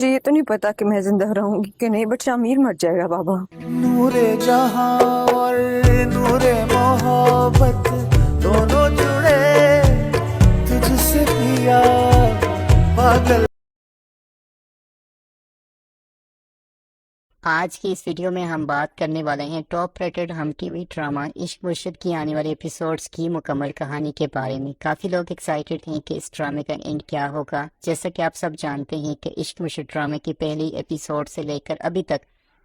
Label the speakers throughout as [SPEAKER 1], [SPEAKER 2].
[SPEAKER 1] मुझे ये तो नहीं पता कि मैं जिंदा रहूंगी कि नहीं, बट शामिर मर जाएगा बाबा।
[SPEAKER 2] नूरे जहां और नूरे मोहब्बत दोनों जुड़े तुझसे पिया पागल।
[SPEAKER 3] आज की इस वीडियो में हम बात करने वाले हैं टॉप रेटेड हम टीवी ड्रामा इश्क मुर्शिद की आने वाले एपिसोड्स की मुकम्मल कहानी के बारे में। काफ़ी लोग एक्साइटेड हैं कि इस ड्रामे का एंड क्या होगा। जैसा कि आप सब जानते हैं कि इश्क मुर्शिद ड्रामे की पहली एपिसोड से लेकर अभी तक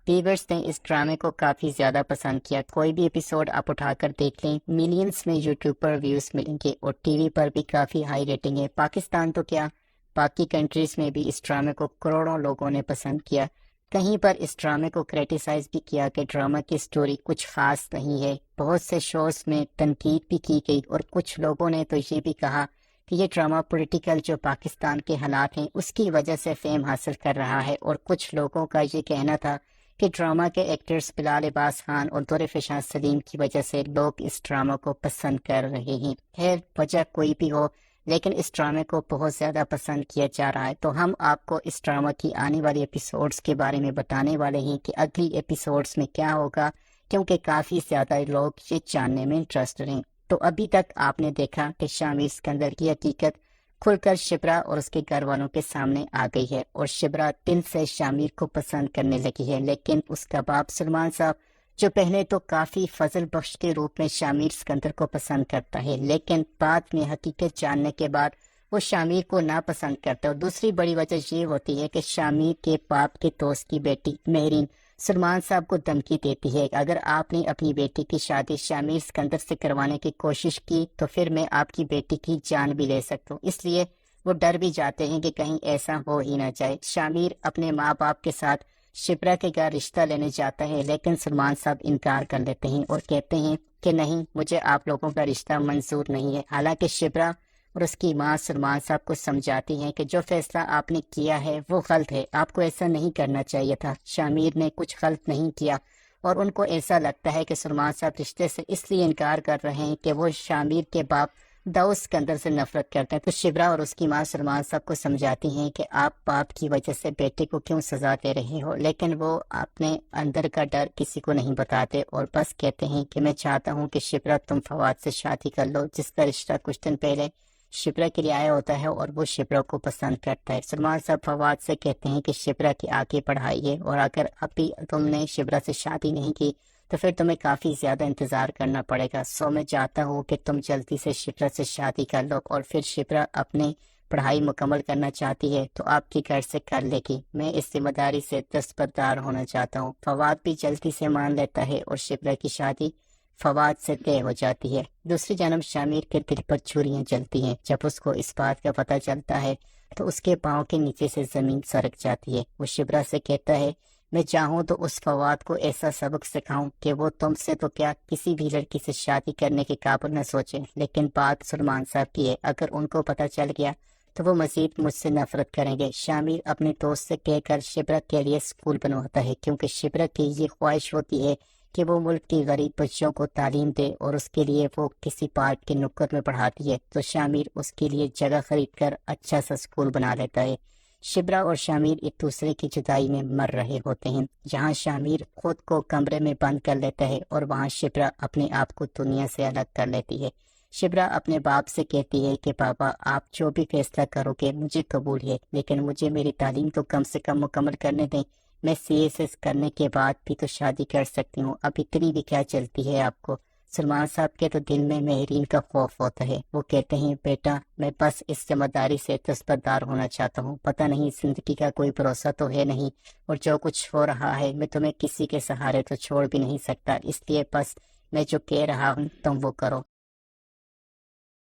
[SPEAKER 3] व्यूअर्स ने इस ड्रामे को काफ़ी ज़्यादा पसंद किया। कोई भी एपिसोड आप उठाकर देख लें, मिलियंस में यूट्यूब पर व्यूज़ मिलेंगे और टीवी पर भी काफ़ी हाई रेटिंग है। पाकिस्तान तो क्या, बाकी कंट्रीज़ में भी इस ड्रामे को करोड़ों लोगों ने पसंद किया। कहीं पर इस ड्रामे को क्रिटिसाइज भी किया कि ड्रामा की स्टोरी कुछ खास नहीं है। बहुत से शोज में तनकीद भी की गई और कुछ लोगों ने तो ये भी कहा कि ये ड्रामा पॉलिटिकल जो पाकिस्तान के हालात हैं उसकी वजह से फेम हासिल कर रहा है। और कुछ लोगों का ये कहना था कि ड्रामा के एक्टर्स बिलाल अब्बास खान और दुर फिशान सलीम की वजह से लोग इस ड्रामा को पसंद कर रहे हैं। खैर, वजह कोई भी हो, लेकिन इस ड्रामे को बहुत ज़्यादा पसंद किया जा रहा है। तो हम आपको इस ड्रामा की आने वाली एपिसोड्स के बारे में बताने वाले हैं कि अगली एपिसोड्स में क्या होगा, क्योंकि काफ़ी ज़्यादा लोग ये जानने में इंटरेस्टेड हैं। तो अभी तक आपने देखा कि शामिर सिकंदर की हकीकत खुलकर शिप्रा और उसके घर वालों के सामने आ गई है और शिप्रा दिल से शामिर को पसंद करने लगी है। लेकिन उसका बाप सलमान साहब, जो पहले तो काफ़ी फजल बख्श के रूप में शामिर सिकंदर को पसंद करता है, लेकिन बाद में हकीकत जानने के बाद वो शामिर को ना पसंद करता है। और दूसरी बड़ी वजह ये होती है कि शामिर के बाप के दोस्त की बेटी मेहरीन सलमान साहब को धमकी देती है, अगर आपने अपनी बेटी की शादी शामिर सिकंदर से करवाने की कोशिश की तो फिर मैं आपकी बेटी की जान भी ले सकता हूँ। इसलिए वो डर भी जाते हैं कि कहीं ऐसा हो ही ना जाए। शामिर अपने माँ बाप के साथ शिप्रा के घर रिश्ता लेने जाता है, लेकिन सलमान साहब इनकार कर लेते हैं और कहते हैं कि नहीं, मुझे आप लोगों का रिश्ता मंजूर नहीं है। हालांकि शिप्रा और उसकी माँ सलमान साहब को समझाती हैं कि जो फैसला आपने किया है वो गलत है, आपको ऐसा नहीं करना चाहिए था। शामिर ने कुछ गलत नहीं किया और उनको ऐसा लगता है कि सलमान साहब रिश्ते से इसलिए इनकार कर रहे हैं कि वो शामिर के बाप दाऊद सिकंदर से नफरत करते हैं। तो शिप्रा और उसकी माँ सलमान साहब को समझाती हैं कि आप बाप की वजह से बेटे को क्यों सजा दे रहे हो, लेकिन वो अपने अंदर का डर किसी को नहीं बताते और बस कहते हैं कि मैं चाहता हूँ कि शिप्रा तुम फवाद से शादी कर लो, जिसका रिश्ता कुछ दिन पहले शिप्रा के लिए आया होता है और वो शिप्रा को पसंद करता है। सलमान साहब फवाद से कहते हैं कि शिप्रा की आगे पढ़ाई है और अगर अभी तुमने शिप्रा से शादी नहीं की तो फिर तुम्हें काफ़ी ज़्यादा इंतज़ार करना पड़ेगा। सो मैं चाहता हूँ कि तुम जल्दी से शिप्रा से शादी कर लो और फिर शिप्रा अपनी पढ़ाई मुकम्मल करना चाहती है तो आपके घर से कर लेगी। मैं इस जिम्मेदारी से दस्तबरदार होना चाहता हूँ। फवाद भी जल्दी से मान लेता है और शिप्रा की शादी फवाद से तय हो जाती है। दूसरी जानब शामिर के दिल पर छुरियां चलती हैं। जब उसको इस बात का पता चलता है तो उसके पाँव के नीचे से ज़मीन सरक जाती है। वो शिप्रा से कहता है, मैं चाहूँ तो उस फवाद को ऐसा सबक सिखाऊं कि वो तुमसे तो क्या किसी भी लड़की से शादी करने के काबिल न सोचे। लेकिन बात सलमान साहब की है, अगर उनको पता चल गया तो वो मजीद मुझसे नफरत करेंगे। शामिर अपने दोस्त से कहकर शिप्रा के लिए स्कूल बनवाता है, क्योंकि शिप्रा की ये ख्वाहिश होती है कि वो मुल्क की गरीब बच्चों को तालीम दे और उसके लिए वो किसी पार्क के नुक्कड़ में पढ़ाती है। तो शामिर उसके लिए जगह खरीद कर अच्छा सा स्कूल बना लेता है। शिप्रा और शामिर एक दूसरे की जुदाई में मर रहे होते हैं, जहां शामिर खुद को कमरे में बंद कर लेता है और वहां शिप्रा अपने आप को दुनिया से अलग कर लेती है। शिप्रा अपने बाप से कहती है कि पापा, आप जो भी फैसला करोगे मुझे कबूल है, लेकिन मुझे मेरी तालीम तो कम से कम मुकम्मल करने दें। मैं सीएसएस करने के बाद भी तो शादी कर सकती हूँ, अब इतनी भी क्या चलती है आपको। सलमान साहब के तो दिल में मेहरीन का खौफ होता है। वो कहते हैं, बेटा मैं बस इस जिम्मेदारी से दस्तबरदार होना चाहता हूँ। पता नहीं, जिंदगी का कोई भरोसा तो है नहीं और जो कुछ हो रहा है मैं तुम्हें किसी के सहारे तो छोड़ भी नहीं सकता, इसलिए बस मैं जो कह रहा हूँ तुम वो करो।